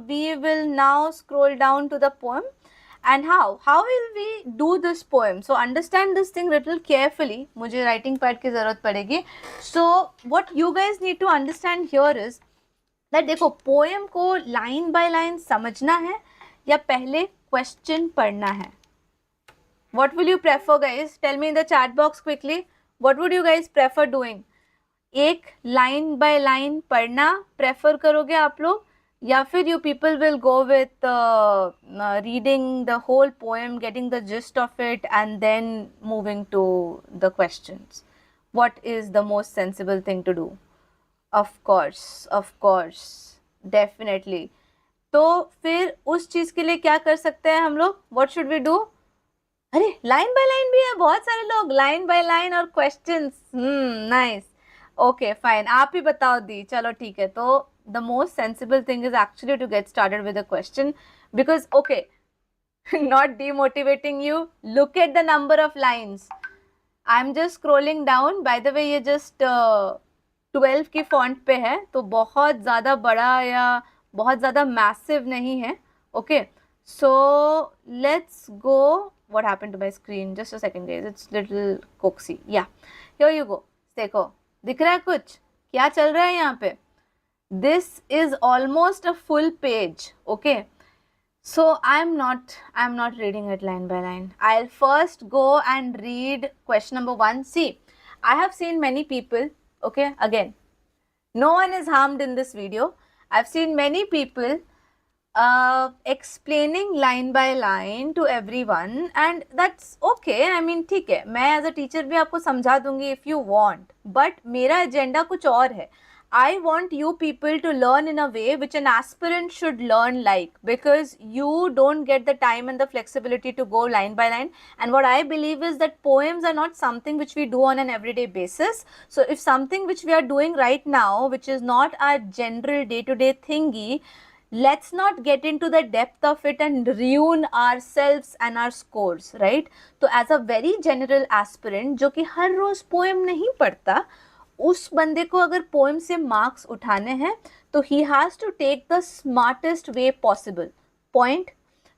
we will now scroll down to the poem. And how will we do this poem? So understand this thing little carefully. मुझे writing pad की ज़रूरत पड़ेगी. So what you guys need to understand here is that देखो poem को line by line समझना है या पहले question पढ़ना है? What will you prefer, guys? Tell me in the chat box quickly. What would you guys prefer doing? एक line by line पढ़ना prefer करोगे आप लोग, या फिर you people will go with reading the whole poem, getting the gist of it, and then moving to the questions? What is the most sensible thing to do? Of course, definitely. तो फिर उस चीज़ के लिए क्या कर सकते हैं हम लोग? What should we do? अरे लाइन बाय लाइन भी है, बहुत सारे लोग लाइन बाय लाइन और क्वेश्चंस. नाइस. ओके फाइन, आप ही बताओ दी. चलो ठीक है. तो the most sensible thing is actually to get started with a question, because okay, not demotivating you, look at the number of lines. I'm just scrolling down. By the way, ये just 12 की font पे है, तो बहुत ज़्यादा बड़ा या बहुत ज़्यादा massive नहीं है. Okay, so let's go. What happened to my screen? Just a second, guys. It's little coaxy. Yeah, here you go. देखो, दिख रहा है कुछ? क्या चल रहा है यहाँ पे? This is almost a full page. Okay. So I'm not reading it line by line. I'll first go and read question number 1. See, I have seen many people. Okay, again, no one is harmed in this video. I've seen many people explaining line by line to everyone, and that's okay. I mean, ठीक है, मैं as a teacher भी आपको समझा दूंगी if you want, but मेरा agenda कुछ और है. I want you people to learn in a way which an aspirant should learn like, because you don't get the time and the flexibility to go line by line. And what I believe is that poems are not something which we do on an everyday basis. So if something which we are doing right now, which is not our general day-to-day thingy, let's not get into the depth of it and ruin ourselves and our scores, right? तो as a very general aspirant जो कि हर रोज poem नहीं पढ़ता, उस बंदे को अगर poem से मार्क्स उठाने हैं तो he has to take the smartest way possible. Point.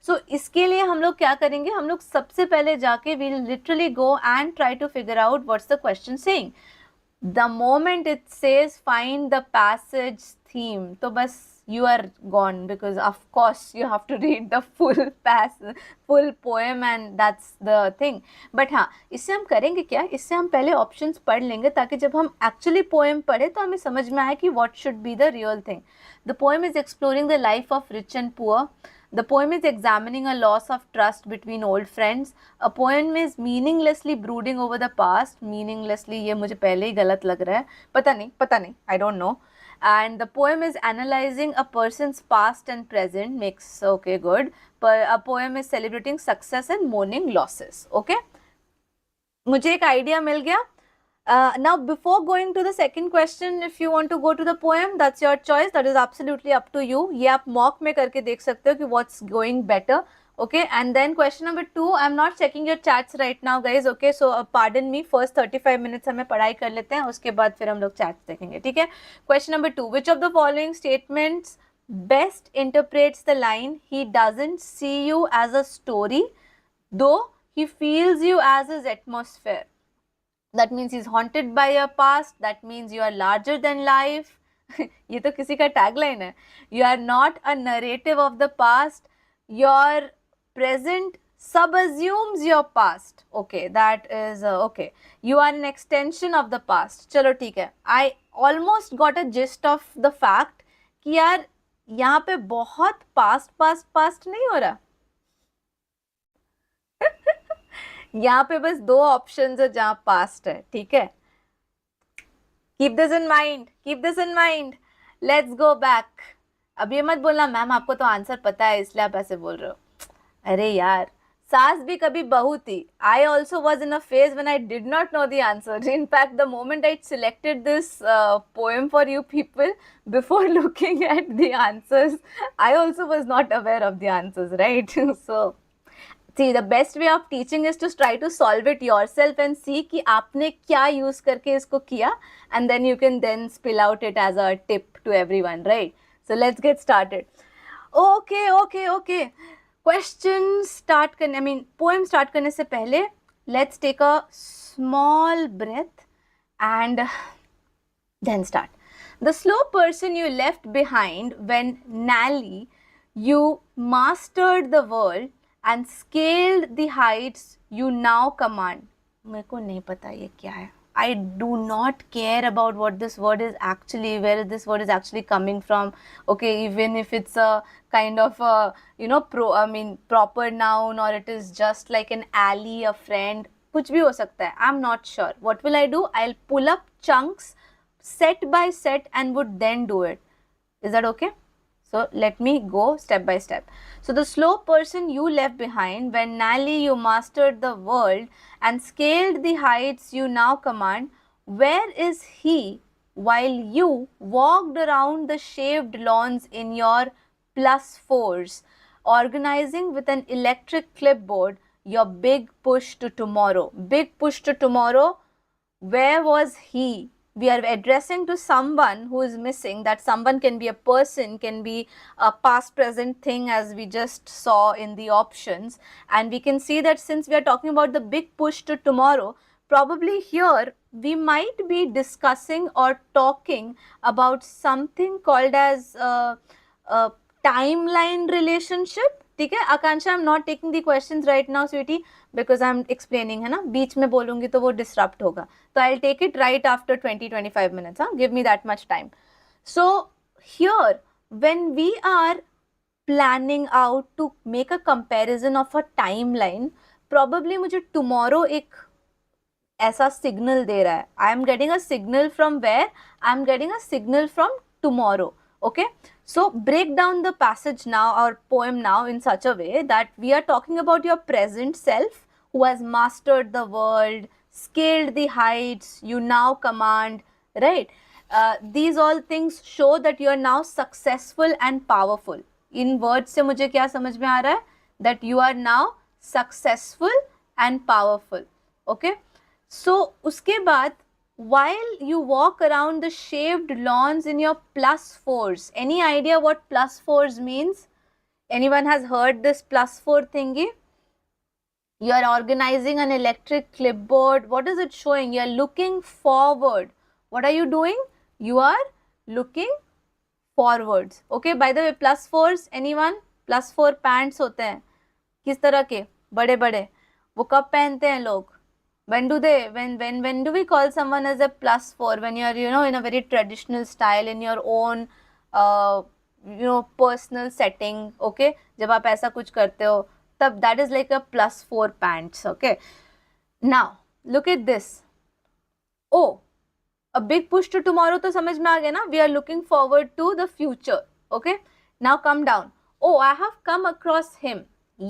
So इसके लिए हम लोग क्या करेंगे? हम लोग सबसे पहले जाके we will literally go and try to figure out what's the question saying. The moment it says find the passage theme, तो बस you are gone, because of course you have to read the full poem, and that's the thing. But हाँ, इससे हम करेंगे क्या? इससे हम पहले options पढ़ लेंगे ताकि जब हम actually poem पढ़े तो हमें समझ में आए कि what should be the real thing. The poem is exploring the life of rich and poor. The poem is examining a loss of trust between old friends. A poem is meaninglessly brooding over the past. Meaninglessly ये मुझे पहले ही गलत लग रहा है. पता नहीं, I don't know. And the poem is analyzing a person's past and present. Makes okay, good. But a poem is celebrating success and mourning losses. Okay, मुझे एक idea मिल गया. Now before going to the second question, if you want to go to the poem, that's your choice. That is absolutely up to you. ये आप mock में करके देख सकते हो कि what's going better. Okay, and then question number 2, I'm not checking your chats right now, guys. Okay, so pardon me, first 35 minutes हमें पढ़ाई कर लेते हैं, उसके बाद फिर हम लोग chats देखेंगे, ठीक है? Question number 2, which of the following statements best interprets the line he doesn't see you as a story, though he feels you as his atmosphere? That means he's haunted by your past. That means you are larger than life. ये तो किसी का tagline है. You are not a narrative of the past. Your present subassumes your past. Okay, that is okay. You are an extension of the past. चलो ठीक है. I almost got a gist of the fact कि यार यहाँ पे बहुत past नहीं हो रहा. यहाँ पे बस 2 ऑप्शंस है जहाँ पास्ट है, ठीक है? Keep this in mind. Let's go back. अब ये मत बोलना मैम आपको तो आंसर पता है इसलिए आप ऐसे बोल रहे हो. अरे यार, सास भी कभी बहू थी. I also was in a phase when I did not know the answer. In fact, the moment I selected this poem for you people, before looking at the answers, I also was not aware of the answers, right? So see, the best way of teaching is to try to solve it yourself and see कि आपने क्या use करके इसको किया, and then you can then spill out it as a tip to everyone, right? So let's get started. Okay. Question start करने, I mean poem start करने से पहले let's take a small breath and then start. The slow person you left behind when Nally, you mastered the world and scaled the heights you now command. मेरे को नहीं पता ये क्या है. I do not care about what this word is actually, where this word is actually coming from. Okay, even if it's a kind of a, proper noun, or it is just like an ally, a friend, कुछ भी हो सकता है. I'm not sure. What will I do? I'll pull up chunks set by set and would then do it. Is that okay? So let me go step by step. So the slow person you left behind when Nally you mastered the world and scaled the heights you now command, where is he while you walked around the shaved lawns in your +4s, organizing with an electric clipboard your big push to tomorrow? Big push to tomorrow, where was he? We are addressing to someone who is missing. That someone can be a person, can be a past present thing, as we just saw in the options. And we can see that since we are talking about the big push to tomorrow, probably here we might be discussing or talking about something called as a timeline relationship. ठीक है Akanksha, I am not taking the questions right now sweetie, because I am explaining, है ना, बीच में बोलूंगी तो वो disrupt होगा. तो I will take it right after 20-25 minutes. हाँ, give me that much time. So here when we are planning out to make a comparison of a timeline, probably मुझे टुमारो एक ऐसा सिग्नल दे रहा है. I am getting a signal from where? I am getting a signal from tomorrow. Okay, so break down the passage now or poem now in such a way that we are talking about your present self who has mastered the world, scaled the heights you now command, right? These all things show that you are now successful and powerful. In words से मुझे क्या समझ में आ रहा है? That you are now successful and powerful. Okay, so उसके बाद while you walk around the shaved lawns in your +4s. Any idea what +4s means? Anyone has heard this +4 thingy? You are organizing an electric clipboard. What is it showing? You are looking forward. What are you doing? You are looking forwards. Okay, by the way, +4s, anyone? +4 pants होते हैं. किस तरह के? बड़े बड़े. वो कब पहनते हैं लोग? When do we call someone as a +4? When you are, in a very traditional style, in your own, personal setting, okay? जब आप ऐसा कुछ करते हो, तब that is like a +4 pants, okay? Now, look at this. Oh, a big push to tomorrow तो समझ में आ गया ना? We are looking forward to the future, okay? Now come down. Oh, I have come across him.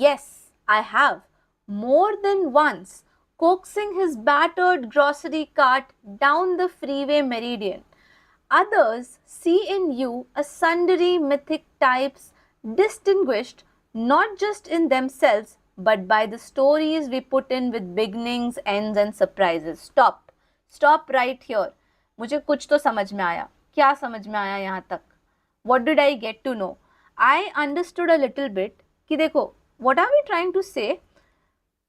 Yes, I have. More than once. Coaxing his battered grocery cart down the freeway meridian. Others see in you a sundry mythic types distinguished not just in themselves but by the stories we put in with beginnings, ends and surprises. Stop right here. मुझे कुछ तो समझ में आया. क्या समझ में आया यहाँ तक? What did I get to know? I understood a little bit कि देखो, what are we trying to say?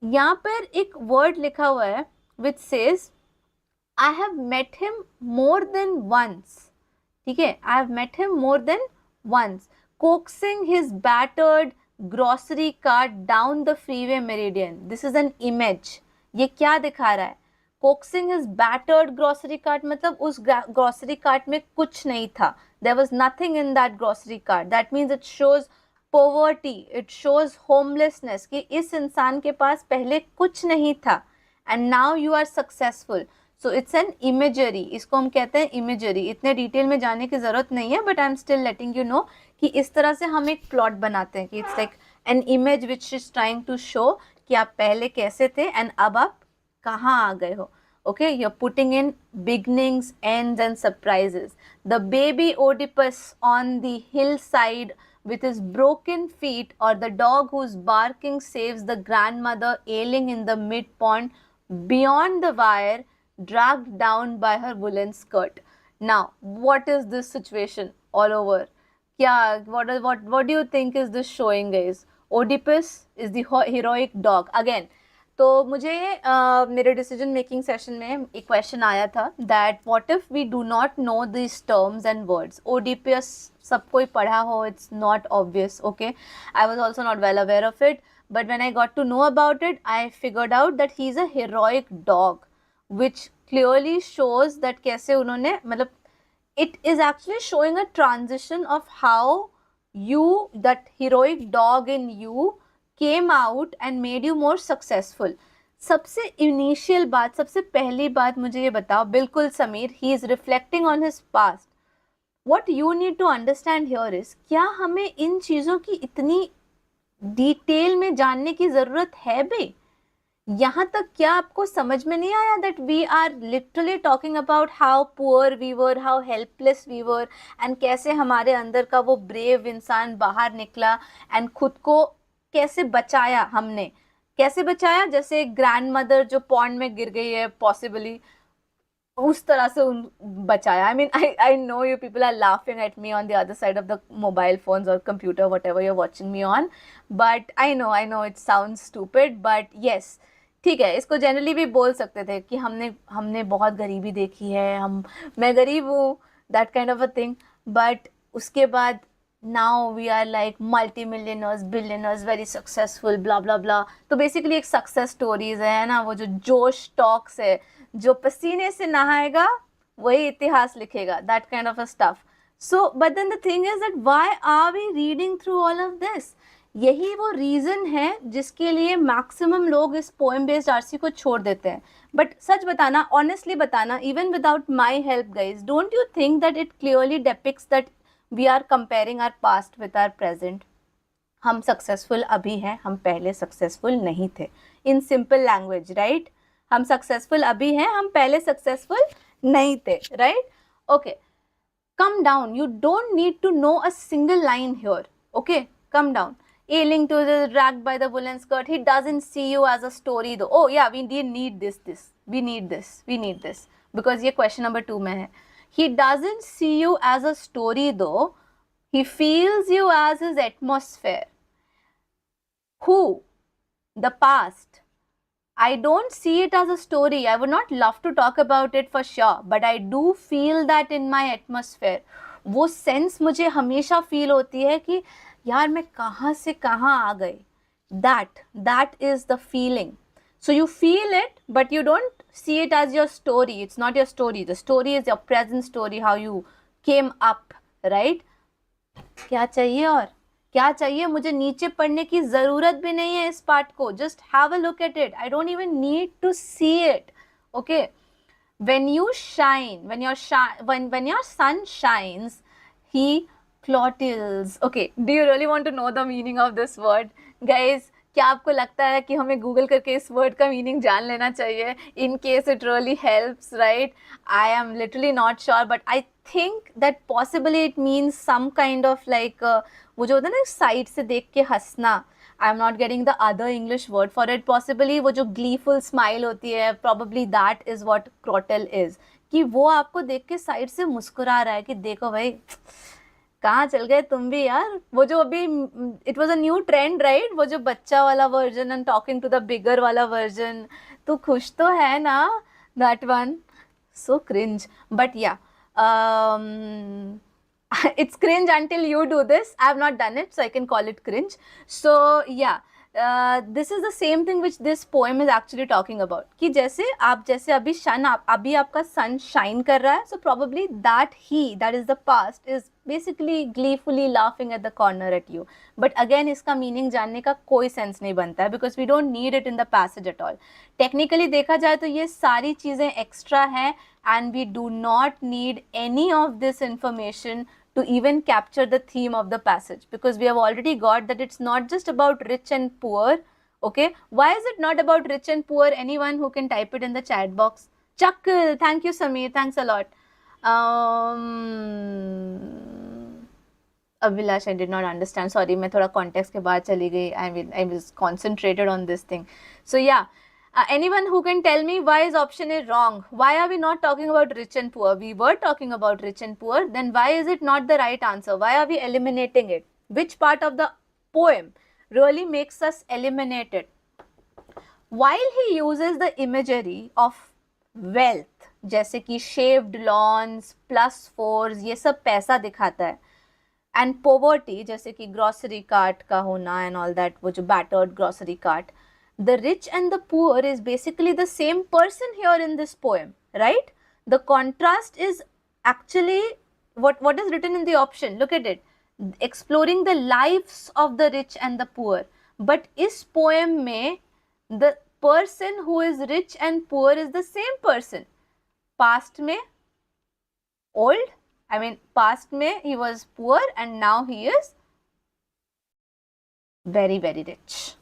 यहाँ पर एक वर्ड लिखा हुआ है which says I have met him more than once. ठीक है, I have met him more than once. Coaxing his battered grocery cart down the freeway meridian. This is an image. ये क्या दिखा रहा है? Coaxing his battered grocery cart मतलब उस grocery cart में कुछ नहीं था. There was nothing in that grocery cart. That means it shows poverty, it shows homelessness कि इस इंसान के पास पहले कुछ नहीं था and now you are successful. So it's an imagery. इसको हम कहते हैं imagery. इतने डिटेल में जाने की ज़रूरत नहीं है, but I'm still letting you know कि इस तरह से हम एक प्लॉट बनाते हैं कि it's like an image which is trying to show कि आप पहले कैसे थे and अब आप कहाँ आ गए हो. Okay, you're putting in beginnings, ends and surprises. The baby Oedipus on the hillside with his broken feet, or the dog whose barking saves the grandmother ailing in the mid-pond beyond the wire, dragged down by her woolen skirt. Now, what is this situation all over? क्या, what do you think is this showing, guys? Oedipus is the heroic dog again. तो मुझे मेरे decision making session में एक question आया था that what if we do not know this terms and words. ओडीपीएस सब कोई पढ़ा हो, it's not obvious. Okay, I was also not well aware of it, but when I got to know about it I figured out that he is a heroic dog, which clearly shows that कैसे उन्होंने, मतलब it is actually showing a transition of how you, that heroic dog in you, came out and made you more successful. सबसे initial बात, सबसे पहली बात मुझे ये बताओ, बिल्कुल Sameer, he is reflecting on his past. What you need to understand here is, क्या हमें इन चीज़ों की इतनी डिटेल में जानने की ज़रूरत है भी? यहाँ तक क्या आपको समझ में नहीं आया that we are literally talking about how poor we were, how helpless we were, and कैसे हमारे अंदर का वो ब्रेव इंसान बाहर निकला एंड खुद को कैसे बचाया हमने. कैसे बचाया? जैसे एक ग्रैंड मदर जो पॉन्ड में गिर गई है पॉसिबली, उस तरह से बचाया. I mean I know you people are laughing at me on the other side of the mobile phones और computer, whatever you are watching me on, but I know it sounds stupid, but yes, ठीक है, इसको generally भी बोल सकते थे कि हमने बहुत गरीबी देखी है, मैं गरीब हूँ, that kind of a thing. But उसके बाद now we are like multi millionaires, billionaires, very successful, blah blah blah. तो बेसिकली एक सक्सेस स्टोरीज है ना, वो जो जोश टॉक्स है, जो पसीने से नहाएगा वही इतिहास लिखेगा, that kind of a stuff. So but then the thing is that why are we reading through all of this? यही वो रीज़न है जिसके लिए मैक्सिमम लोग इस पोएम बेस्ड आरसी को छोड़ देते हैं. बट सच बताना, ऑनेस्टली बताना, even without my help guys, don't you think that it clearly depicts that we are comparing our past with our present? हम सक्सेसफुल अभी हैं, हम पहले सक्सेसफुल नहीं थे. In simple language, right? हम सक्सेसफुल अभी हैं, हम पहले सक्सेसफुल नहीं थे, right? Okay, come down. You don't need to know a single line here. Okay, come down. Ailing to the dragged by the woolen skirt. He doesn't see you as a story though. Oh yeah, we need this. We need this. Because ये question number 2 में है. He doesn't see you as a story though. He feels you as his atmosphere. Who? The past. I don't see it as a story. I would not love to talk about it for sure, but I do feel that in my atmosphere. वो sense मुझे हमेशा feel होती है कि यार मैं कहाँ से कहाँ आ गई. That is the feeling. So you feel it, but you don't see it as your story. It's not your story. The story is your present story, how you came up, right? क्या चाहिए और क्या चाहिए? मुझे नीचे पढ़ने की ज़रूरत भी नहीं है इस पार्ट को. Just have a look at it. I don't even need to see it. Okay, when you shine, when your sun shines, he clotils. Okay, do you really want to know the meaning of this word, guys? क्या आपको लगता है कि हमें Google करके इस word का meaning जान लेना चाहिए in case it really helps, right? I am literally not sure, but I think that possibly it means some kind of like, वो जो होता है ना साइड से देख के हंसना. I am not getting the other English word for it. Possibly वो जो ग्लीफुल स्माइल होती है, probably that is what chortle is, कि वो आपको देख के साइड से मुस्कुरा रहा है कि देखो भाई कहाँ चल गए तुम भी यार. वो जो अभी it was a new trend, right? वो जो बच्चा वाला version and talking to the bigger वाला वर्जन. तो खुश तो है ना, that one. So cringe, but yeah it's cringe until you do this. I have not done it, so I can call it cringe. So yeah, this is the same thing which this poem is actually talking about. कि जैसे अभी अभी आपका sun shine कर रहा है, so probably that is the past, is basically gleefully laughing at the corner at you. But again, इसका meaning जानने का कोई sense नहीं बनता है, because we don't need it in the passage at all. Technically देखा जाए तो ये सारी चीज़ें extra हैं, and we do not need any of this information to even capture the theme of the passage, because we have already got that it's not just about rich and poor. Okay, why is it not about rich and poor? Anyone who can type it in the chat box. Chuckle, thank you Sameer, thanks a lot. Abhilash, I did not understand, sorry, मैं थोड़ा context के बाहर चली गई. I was concentrated on this thing. So yeah, Anyone who can tell me why is option A wrong? Why are we not talking about rich and poor? We were talking about rich and poor. Then why is it not the right answer? Why are we eliminating it? Which part of the poem really makes us eliminate it? While he uses the imagery of wealth, जैसे कि shaved lawns, plus fours, ये सब पैसा दिखाता है, and poverty, जैसे कि grocery cart का होना and all that, वो जो battered grocery cart, the rich and the poor is basically the same person here in this poem, right? The contrast is actually what is written in the option. Look at it, exploring the lives of the rich and the poor. But इस poem में the person who is rich and poor is the same person. Past में old, I mean past में he was poor and now he is very very rich,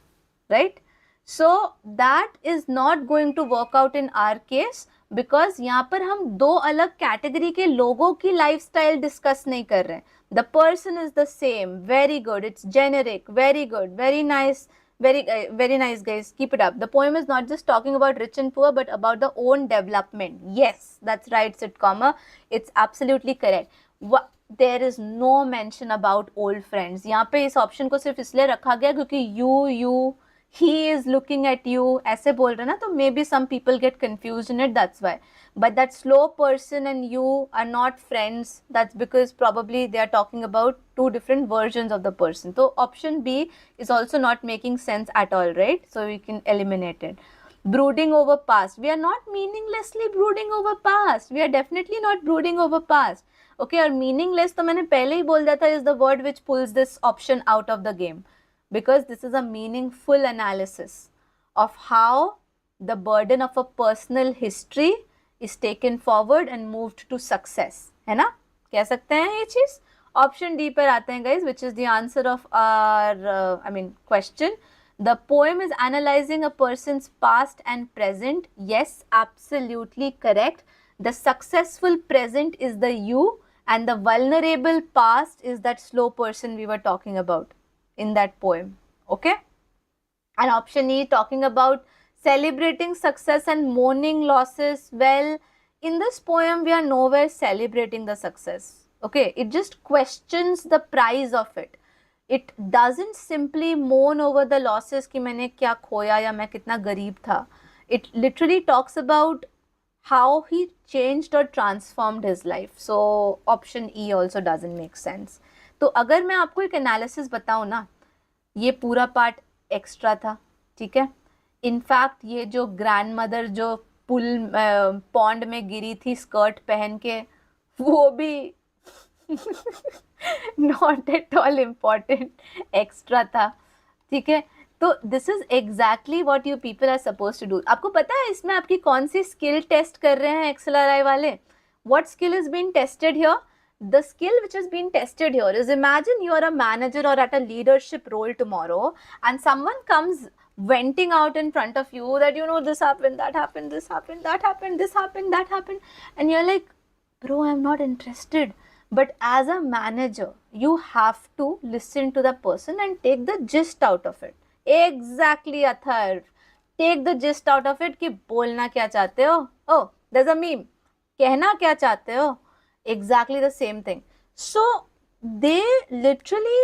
right? So that is not going to work out in our case, because यहाँ पर हम दो अलग category के लोगों की लाइफस्टाइल डिस्कस नहीं कर रहे हैं. The person is the same. Very good. It's generic. Very good. Very nice. Very nice, guys. Keep it up. The poem is not just talking about rich and poor, but about the own development. Yes, that's right, sitcomma. It's absolutely correct. There is no mention about old friends. यहाँ पे इस option को सिर्फ इसलिए रखा गया क्योंकि you, he is looking at you ऐसे बोल रहे ना, तो maybe some people get confused in it, that's why. But that slow person and you are not friends, that's because probably they are talking about two different versions of the person. So option B is also not making sense at all, right? So we can eliminate it. Brooding over past, we are not meaninglessly brooding over past. We are definitely not brooding over past. Okay, और meaningless तो मैंने पहले ही बोल दिया था is the word which pulls this option out of the game, because this is a meaningful analysis of how the burden of a personal history is taken forward and moved to success. है ना, कह सकते हैं ये चीज. Option D पर आते हैं guys, which is the answer of our question. The poem is analyzing a person's past and present. Yes, absolutely correct. The successful present is the you, and the vulnerable past is that slow person we were talking about in that poem. Okay, and option E talking about celebrating success and mourning losses. Well, in this poem we are nowhere celebrating the success. Okay, it just questions the price of it. It doesn't simply mourn over the losses कि मैंने क्या खोया या मैं कितना गरीब था. It literally talks about how he changed or transformed his life. So option E also doesn't make sense. तो अगर मैं आपको एक एनालिसिस बताऊँ ना, ये पूरा पार्ट एक्स्ट्रा था, ठीक है. इनफैक्ट ये जो ग्रैंड मदर जो पुल पॉन्ड में गिरी थी स्कर्ट पहन के, वो भी not at all important, extra था, ठीक है. तो this is exactly what you people are suppose to do. आपको पता है इसमें आपकी कौन सी स्किल टेस्ट कर रहे हैं XLRI वाले? What skill is being tested here? The skill which is being tested here is, imagine you are a manager or at a leadership role tomorrow and someone comes venting out in front of you that, you know, this happened, that happened, this happened, that happened, this happened, that happened, and you're like, bro, I'm not interested. But as a manager, you have to listen to the person and take the gist out of it. Exactly, Athar. Take the gist out of it कि बोलना क्या चाहते हो. Oh, there's a meme. कहना क्या चाहते हो. Exactly the same thing. So they literally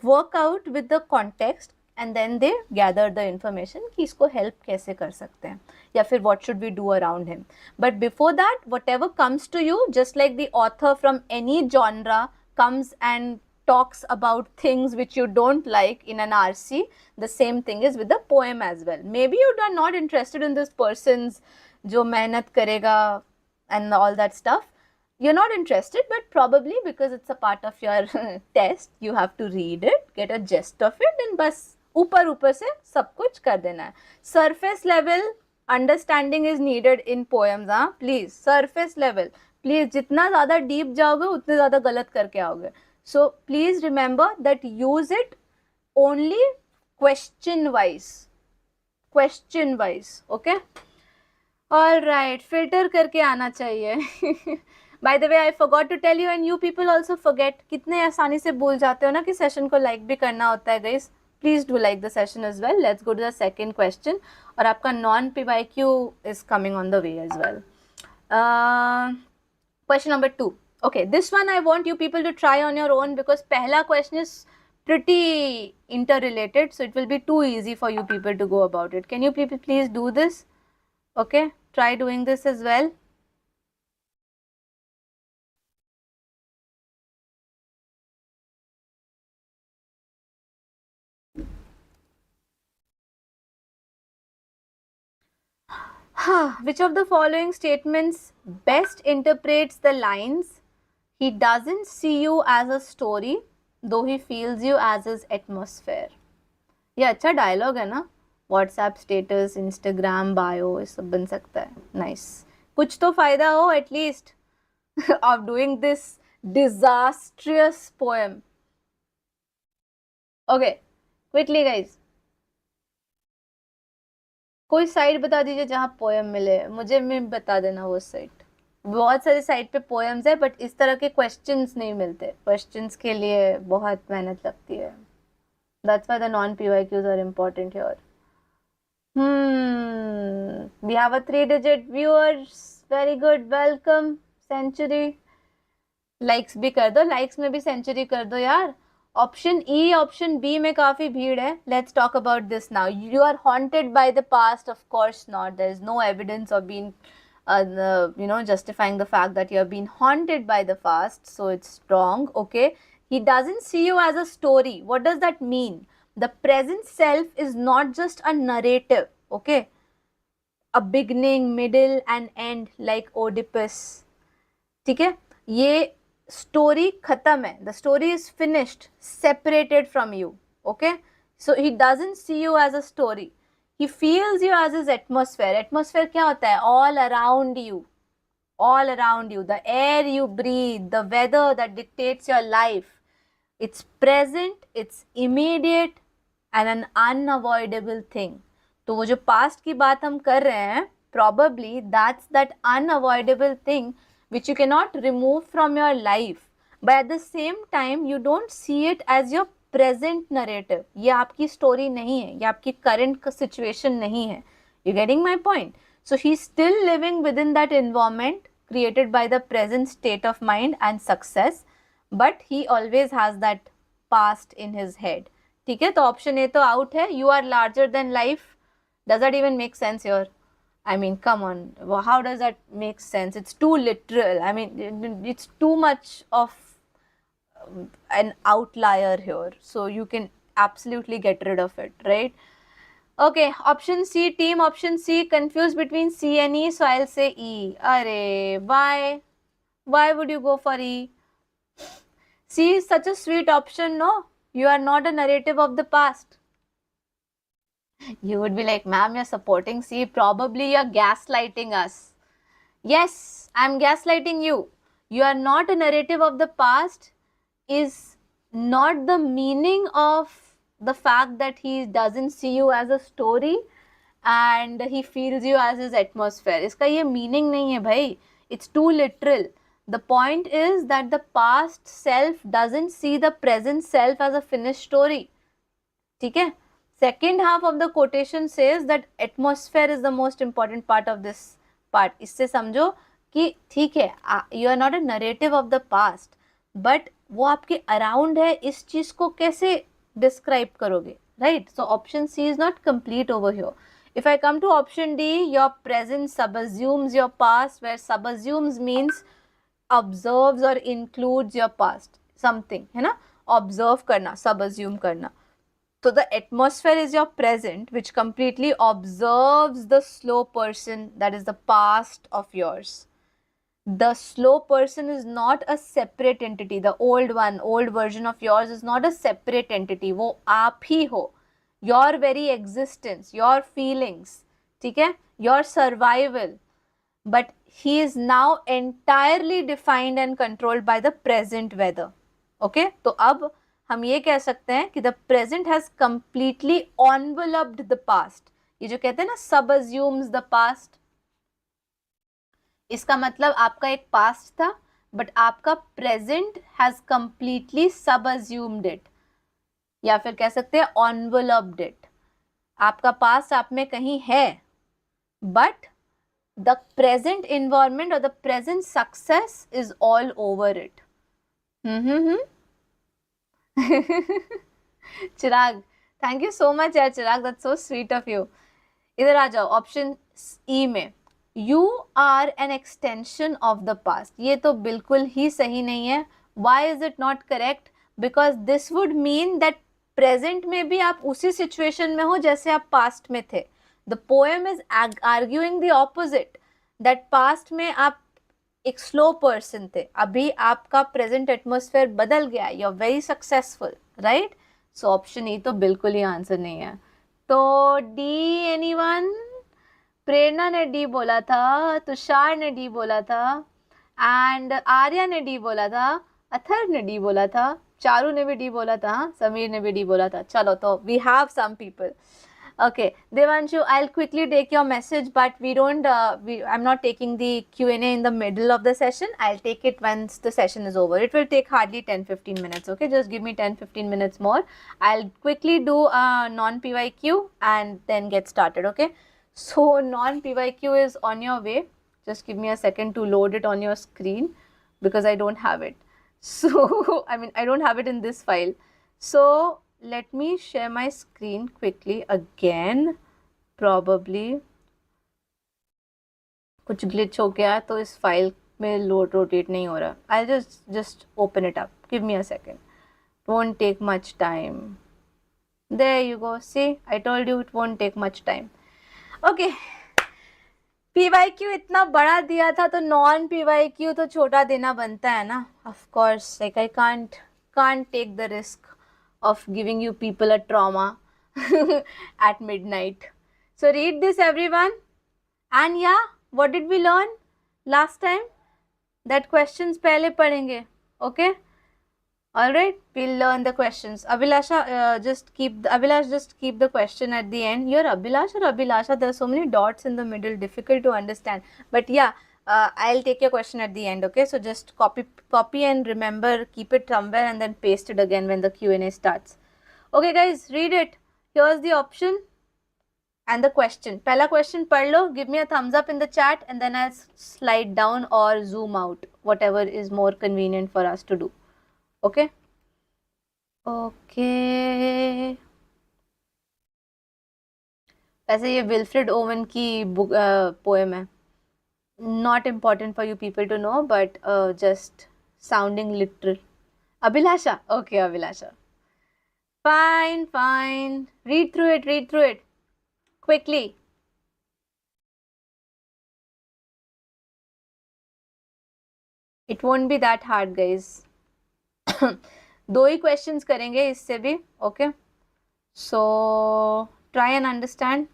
work out with the context and then they gather the information कि इसको help कैसे कर सकते हैं या फिर what should we do around him. But before that, whatever comes to you, just like the author from any genre comes and talks about things which you don't like in an RC, the same thing is with the poem as well. Maybe you are not interested in this person's जो मेहनत करेगा and all that stuff. You're not interested, but probably because it's a part of your test, you have to read it, get a gist of it, and बस ऊपर ऊपर से सब कुछ कर देना है. Surface level understanding is needed in poems, हाँ, please. Surface level, please. जितना ज़्यादा deep जाओगे उतने ज़्यादा गलत करके आओगे. So please remember that use it only question wise. Question wise, okay? All right, filter करके आना चाहिए. By the way, I forgot to tell you, and you people also forget, कितने आसानी से भूल जाते हो ना कि सेशन को लाइक भी करना होता है guys. please do like the session as well. Let's go to the second question. और आपका non PYQ is coming on the way as well. Question number 2. Okay, this one I want you people to try on your own because पहला question is pretty interrelated, so it will be too easy for you people to go about it. Can you people please do this? Okay, try doing this as well. Which of the following statements best interprets the lines, he doesn't see you as a story, though he feels you as his atmosphere? ये अच्छा dialogue है ना, WhatsApp status, Instagram bio, ये सब बन सकता है. Nice. कुछ तो फायदा हो at least of doing this disastrous poem. Okay, quickly guys, कोई साइट बता दीजिए जहाँ पोएम मिले. मुझे में बता देना वो साइट. बहुत सारी साइट पे पोएम्स है बट इस तरह के क्वेश्चंस नहीं मिलते. क्वेश्चंस के लिए बहुत मेहनत लगती है. That's why the non-PYQs are important here. We have a 3-digit viewers. Very good. Welcome. Century. Likes भी कर दो. Likes में भी century कर दो यार. Option E, option B में काफी भीड़ है. Let's talk about this now. You are haunted by the past? Of course not. There is no evidence of being, justifying the fact that you have been haunted by the past. So it's wrong. Okay. He doesn't see you as a story. What does that mean? The present self is not just a narrative, okay? A beginning, middle and end like Oedipus. ठीक है? ये story खत्म है. The story is finished, separated from you, okay? So he doesn't see you as a story. He feels you as his atmosphere. Atmosphere क्या होता है? All around you. All around you. The air you breathe, the weather that dictates your life. It's present, it's immediate and an unavoidable thing. तो वो जो past की बात हम कर रहे हैं, probably that's that unavoidable thing which you cannot remove from your life. But at the same time, you don't see it as your present narrative. ये आपकी story नहीं है, ये आपकी current situation नहीं है. You getting my point? So he's still living within that environment created by the present state of mind and success. But he always has that past in his head. ठीक है, तो option A तो out है. You are larger than life. Does that even make sense your? I mean, come on, how does that make sense? It's too literal. I mean, it's too much of an outlier here. So you can absolutely get rid of it, right? Okay, option C, team. Option C, confused between C and E. So I'll say E. Arey, why? Why would you go for E? C is such a sweet option, no? You are not a narrative of the past. You would be like, ma'am, you're supporting C. Probably you're gaslighting us. Yes, I'm gaslighting you. You are not a narrative of the past is not the meaning of the fact that he doesn't see you as a story and he feels you as his atmosphere. इसका ये meaning नहीं है भाई. It's too literal. The point is that the past self doesn't see the present self as a finished story. ठीक है? Second half of the quotation says that atmosphere is the most important part of this part. इससे समझो कि ठीक है, you are not a narrative of the past, but वो आपके around है. इस चीज को कैसे describe करोगे, right? So option C is not complete over here. If I come to option D, your present subassumes your past, where subassumes means observes or includes your past. Something, है ना? Observe करना, subassume करना. So the atmosphere is your present, which completely observes the slow person, that is the past of yours. The slow person is not a separate entity. The old one, old version of yours is not a separate entity. वो आप ही हो. Your very existence, your feelings, ठीक है? Your survival. But he is now entirely defined and controlled by the present weather. Okay? तो अब हम ये कह सकते हैं कि the present has completely enveloped the past. ये जो कहते हैं ना, subassumes the past. इसका मतलब आपका एक past था, but आपका present has completely subassumed it. या फिर कह सकते हैं enveloped it. आपका पास्ट आप में कहीं है, but the present environment or the present success is all over it. Chirag, thank you so much यार Chirag, that's so sweet of you. इधर आ जाओ ऑप्शन ई में, you are an extension of the past. ये तो बिल्कुल ही सही नहीं है. Why is it not correct? Because this would mean that present में भी आप उसी सिचुएशन में हो जैसे आप पास्ट में थे. The poem is arguing the opposite, that past में आप एक स्लो पर्सन थे, अभी आपका प्रेजेंट एटमोसफेयर बदल गया, you are very successful, right? So option E तो बिल्कुल ही आंसर नहीं है. तो डी एनीवन? प्रेरणा ने डी बोला था, तुषार ने डी बोला था, एंड आर्या ने डी बोला था, अथर्व ने डी बोला था, चारू ने भी डी बोला था, समीर ने भी डी बोला था. चलो तो we have some people. Okay, Devanshu, I'll quickly take your message, but we don't, I'm not taking the Q&A in the middle of the session. I'll take it once the session is over. It will take hardly 10-15 minutes, okay? Just give me 10-15 minutes more. I'll quickly do a non-PYQ and then get started, okay? So, non-PYQ is on your way. Just give me a second to load it on your screen because I don't have it. So, I mean, I don't have it in this file. So, let me share my screen quickly again. Probably कुछ glitch हो गया तो इस file में load rotate नहीं हो रहा. I'll just open it up. Give me a second. Won't take much time. There you go. See, I told you it won't take much time. Okay. PYQ इतना बड़ा दिया था तो नॉन PYQ तो छोटा देना बनता है ना. Of course, like I can't take the risk of giving you people a trauma at midnight. So read this everyone. And yeah, what did we learn last time? That questions pehle padhenge. Okay? Alright, we'll learn the questions. Abhilasha, just keep the question at the end. You're Abhilash or Abhilasha? There are so many dots in the middle, difficult to understand. But yeah, I'll take your question at the end, okay? So just copy and remember, keep it somewhere and then paste it again when the Q&A starts. Okay guys, read it. Here's the option and the question. Pehla question padh lo, give me a thumbs up in the chat and then I'll slide down or zoom out, whatever is more convenient for us to do. Okay? Okay. वैसे ये Wilfred Owen की book poem है. Not important for you people to know, but just sounding literal. Abhilasha? Okay, Abhilasha. Fine. Read through it. Quickly. It won't be that hard, guys. 2 he questions करेंगे इससे भी, okay? So, try and understand.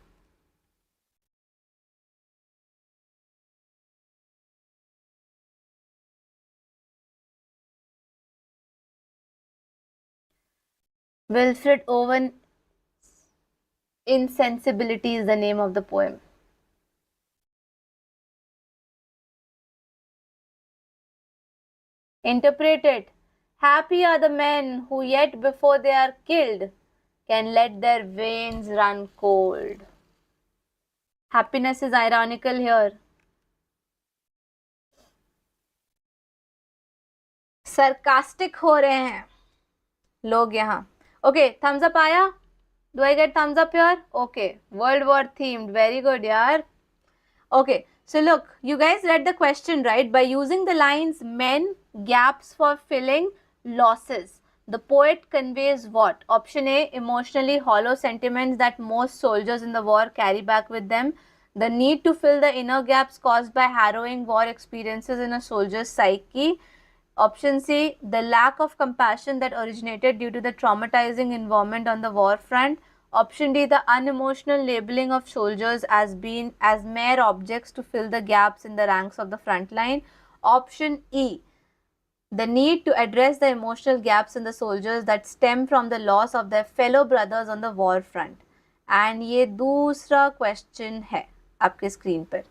Wilfred Owen, Insensibility is the name of the poem. Interpret it. Happy are the men who yet before they are killed can let their veins run cold. Happiness is ironical here. Sarcastic हो रहे हैं लोग यहाँ. Okay, thumbs up आया? Do I get thumbs up here? Okay, World War themed. Very good, yaar. Okay, so look, you guys read the question, right? By using the lines men, gaps for filling, losses, the poet conveys what? Option A, emotionally hollow sentiments that most soldiers in the war carry back with them. The need to fill the inner gaps caused by harrowing war experiences in a soldier's psyche. Option C, the lack of compassion that originated due to the traumatizing environment on the war front. Option D, the unemotional labeling of soldiers as mere objects to fill the gaps in the ranks of the front line. Option E, the need to address the emotional gaps in the soldiers that stem from the loss of their fellow brothers on the war front. And ये दूसरा question है आपके screen पर.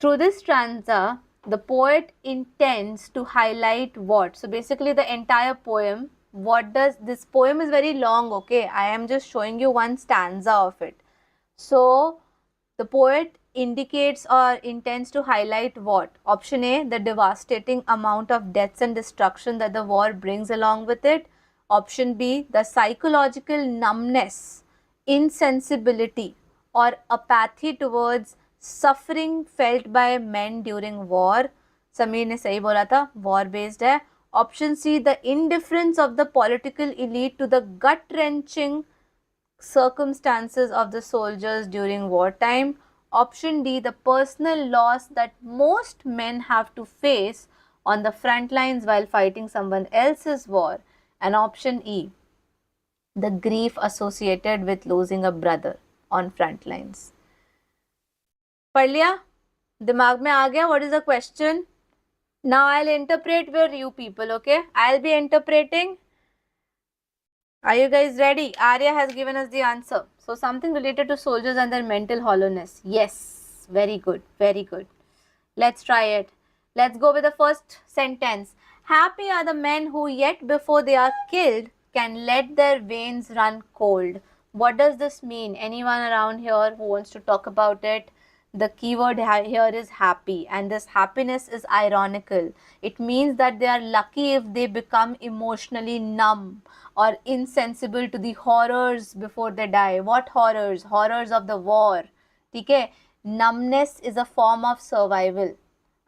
Through this stanza, the poet intends to highlight what? So basically the entire poem what does this poem is very long, okay? I am just showing you one stanza of it. So the poet indicates or intends to highlight what? Option A, the devastating amount of deaths and destruction that the war brings along with it. Option B, the psychological numbness, insensibility or apathy towards suffering felt by men during war. Sameer ने सही बोला था, war based है. Option C, the indifference of the political elite to the gut-wrenching circumstances of the soldiers during wartime. Option D, the personal loss that most men have to face on the front lines while fighting someone else's war. And option E, the grief associated with losing a brother on front lines. पढ़ लिया? दिमाग में आ गया? What is the question? Now I'll interpret for you people, okay? I'll be interpreting. Are you guys ready? Arya has given us the answer. So something related to soldiers and their mental hollowness. Yes, very good, very good. Let's try it. Let's go with the first sentence. Happy are the men who yet before they are killed can let their veins run cold. What does this mean? Anyone around here who wants to talk about it? The keyword here is happy, and this happiness is ironical. It means that they are lucky if they become emotionally numb or insensible to the horrors before they die. What horrors? Horrors of the war. ठीक है? Numbness is a form of survival.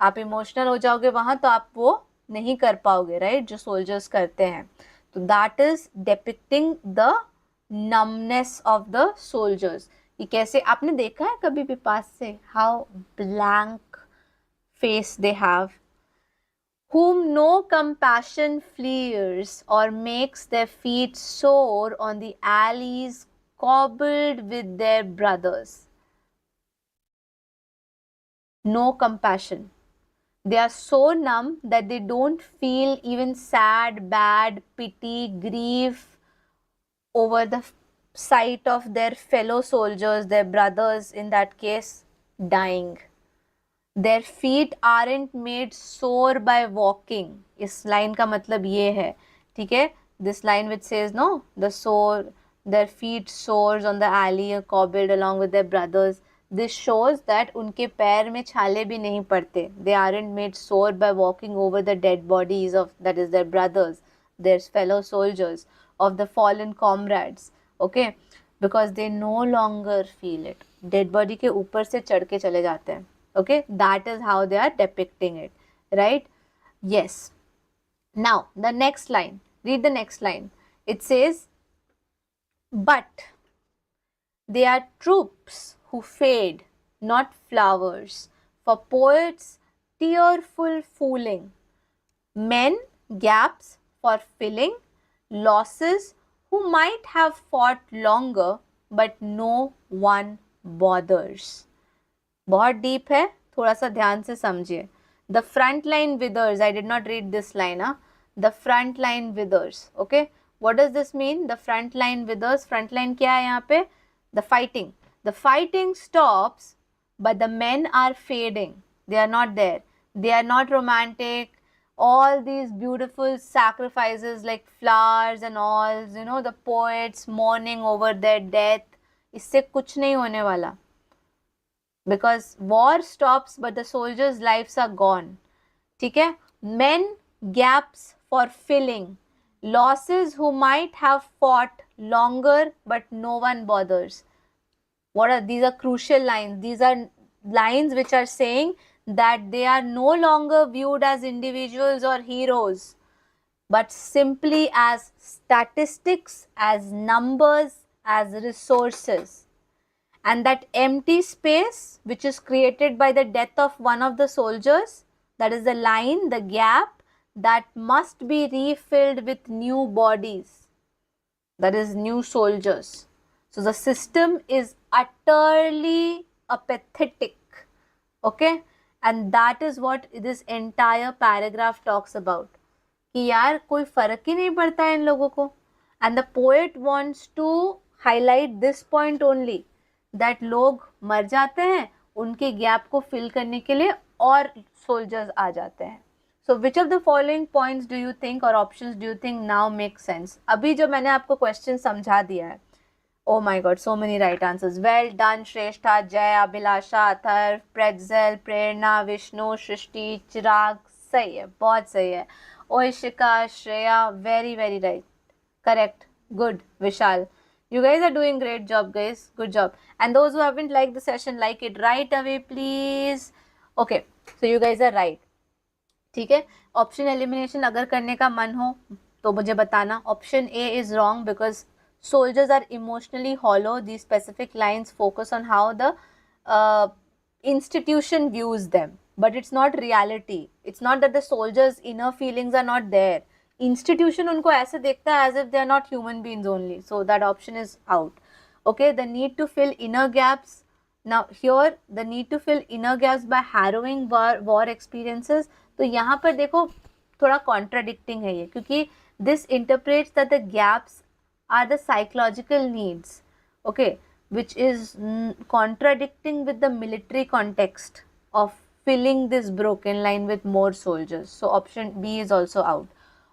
आप emotional हो जाओगे वहाँ तो आप वो नहीं कर पाओगे, राइट? जो सोल्जर्स करते हैं. तो that is depicting the numbness of the soldiers. ये कैसे आपने देखा है कभी भी पास से? How blank face they have. Whom no compassion fleers or makes their feet sore on the alleys cobbled with their brothers. No compassion. They are so numb that they don't feel even sad, bad, pity, grief over the sight of their fellow soldiers, their brothers in that case, dying. Their feet aren't made sore by walking. इस line का मतलब ये है, ठीक है? This line which says no, the sore, their feet sores on the alley cobbled along with their brothers. This shows that उनके पैर में छाले भी नहीं पड़ते. They aren't made sore by walking over the dead bodies of, that is their brothers, their fellow soldiers, of the fallen comrades. Okay, because they no longer feel it. Dead body के ऊपर से चढ़ के चले जाते हैं. Okay, that is how they are depicting it, right? Yes. Now the next line, read the next line. It says, but they are troops who fade, not flowers, for poets tearful fooling, men gaps for filling, losses who might have fought longer but no one bothers. बहुत deep है, थोड़ा सा ध्यान से समझिए. The front line withers. I did not read this line. The front line withers. Okay. What does this mean? The front line withers. Front line क्या है यहाँ पे? The fighting. The fighting stops, but the men are fading. They are not there. They are not romantic. All these beautiful sacrifices like flowers and all, you know, the poets mourning over their death. इससे कुछ नहीं होने वाला. Because war stops, but the soldiers' lives are gone. ठीक है? Men gaps for filling, losses who might have fought longer, but no one bothers. What are these? Are crucial lines. These are lines which are saying that they are no longer viewed as individuals or heroes, but simply as statistics, as numbers, as resources. And that empty space which is created by the death of one of the soldiers, that is the line, the gap, that must be refilled with new bodies, that is new soldiers. So the system is utterly apathetic. Okay, and that is what this entire paragraph talks about. कि यार कोई फर्क ही नहीं पड़ता है इन लोगों को. And the poet wants to highlight this point only, that लोग मर जाते हैं, उनके गैप को फिल करने के लिए और सोल्जर्स आ जाते हैं. So which of the following points do you think or options do you think now make sense? अभी जो मैंने आपको क्वेश्चन समझा दिया है, oh my god, so many right answers. Well done, Shrestha, Jay, Abhilasha, Athar, Pretzel, Prerna, Vishnu, Shrishti, Chirag. सही है, बहुत सही है. Oishika, Shreya, very very right. Correct. Good. Vishal. You guys are doing great job, guys. Good job. And those who haven't liked the session, like it right away, please. Okay. So you guys are right. ठीक है. Option elimination अगर करने का मन हो तो मुझे बताना. Option A is wrong because soldiers are emotionally hollow. These specific lines focus on how the institution views them, but it's not reality. It's not that the soldiers' inner feelings are not there. Institution उनको ऐसे देखता है as if they are not human beings only. So that option is out. Okay, the need to fill inner gaps. Now here the need to fill inner gaps by harrowing war experiences. तो यहाँ पर देखो थोड़ा contradicting है ये, क्योंकि this interprets that the gaps are the psychological needs, okay, which is contradicting with the military context of filling this broken line with more soldiers. So option B is also out.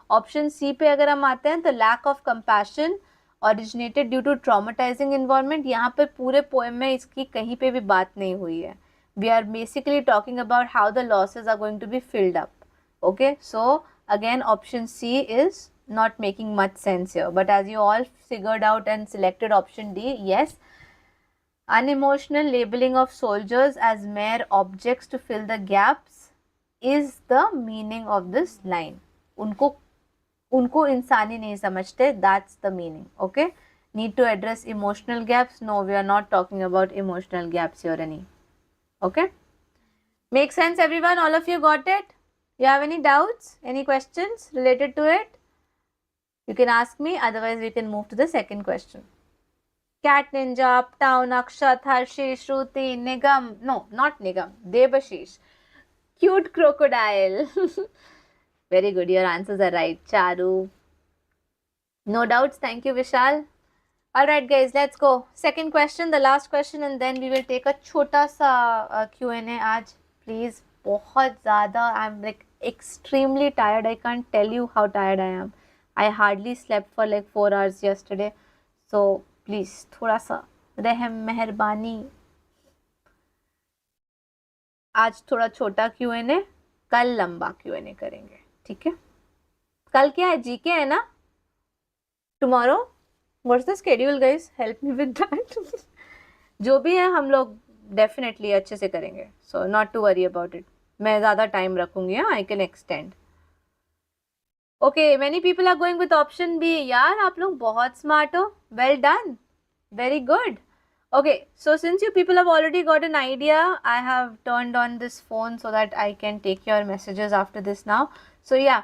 Option C पे अगर हम आते हैं तो lack of compassion originated due to traumatizing environment. यहाँ पर पूरे poem में इसकी कहीं पे भी बात नहीं हुई है. We are basically talking about how the losses are going to be filled up. Okay, so again option C is not making much sense here, but as you all figured out and selected option D, yes, unemotional labeling of soldiers as mere objects to fill the gaps is the meaning of this line. उनको इंसानी नहीं समझते, that's the meaning. Okay, need to address emotional gaps. No, we are not talking about emotional gaps here any. Okay, make sense everyone? All of you got it? You have any doubts, any questions related to it? You can ask me, otherwise we can move to the second question. Cat Ninja, Uptown, Akshat, Harshi, Shruti, Nigam, no, not Nigam, Debashish. Cute crocodile. Very good, your answers are right. Charu. No doubts, thank you Vishal. Alright guys, let's go. Second question, the last question, and then we will take a chota sa Q&A aaj. Please, बहुत ज़्यादा, I'm like extremely tired. I can't tell you how tired I am. I hardly slept for like 4 hours yesterday. So please थोड़ा सा रहम मेहरबानी. आज थोड़ा छोटा Q&A, कल लंबा Q&A करेंगे. ठीक है? कल क्या है? जीके है ना? Tomorrow? What's the schedule guys? Help me with that. जो भी है हम लोग definitely अच्छे से करेंगे. So not to worry about it. मैं ज़्यादा time रखूँगी. I can extend. Okay, many people are going with option B. यार आप लोग बहुत smart हो. Well done. Very good. Okay, so since you people have already got an idea, I have turned on this phone so that I can take your messages after this now. So yeah,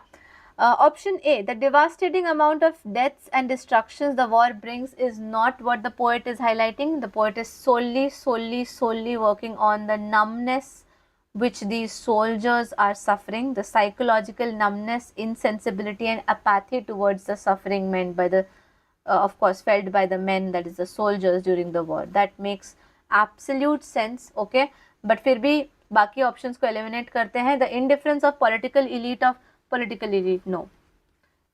option A, the devastating amount of deaths and destructions the war brings is not what the poet is highlighting. The poet is solely working on the numbness which these soldiers are suffering, the psychological numbness, insensibility and apathy towards the suffering meant by the of course felt by the men, that is the soldiers during the war. That makes absolute sense. Okay, but फिर भी बाकी options को eliminate करते हैं. The indifference of political elite,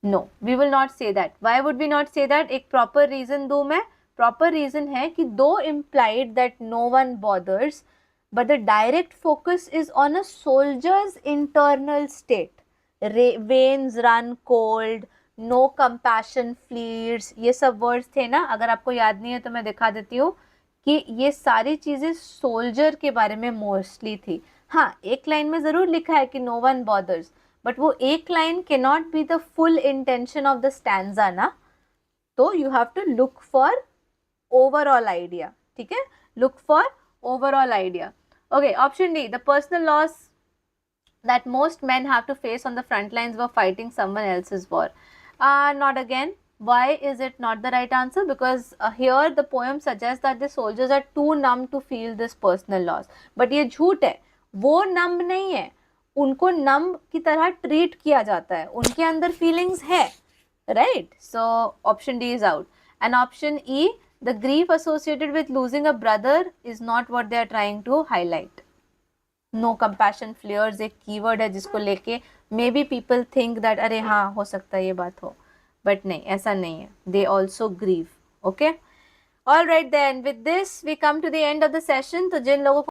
no, we will not say that. Why would we not say that? एक proper reason दूँ मैं. Proper reason है कि though implied that no one bothers, but the direct focus is on a soldier's internal state. Veins run cold, no compassion fleets. ये सब words थे ना, अगर आपको याद नहीं है तो मैं दिखा देती हूँ कि ये सारी चीज़ें soldier के बारे में mostly थी. हाँ, एक लाइन में ज़रूर लिखा है कि no one bothers, but वो एक line cannot be the full intention of the stanza ना. तो you have to look for overall idea. ठीक है? Look for overall idea. Okay, option D, the personal loss that most men have to face on the front lines while fighting someone else's war. Not again. Why is it not the right answer? Because here the poem suggests that the soldiers are too numb to feel this personal loss. But ये झूठ है. वो numb नहीं है. उनको numb की तरह treat किया जाता है. उनके अंदर feelings है. Right? So option D is out. And option E, the grief associated with losing a brother is not what they are trying to highlight. No compassion flares एक कीवर्ड है जिसको लेके may be people think that अरे हाँ हो सकता है ये बात हो, बट नहीं, ऐसा नहीं है. They also grieve. Okay, all right then, with this we come to the end of the session. तो जिन लोगों को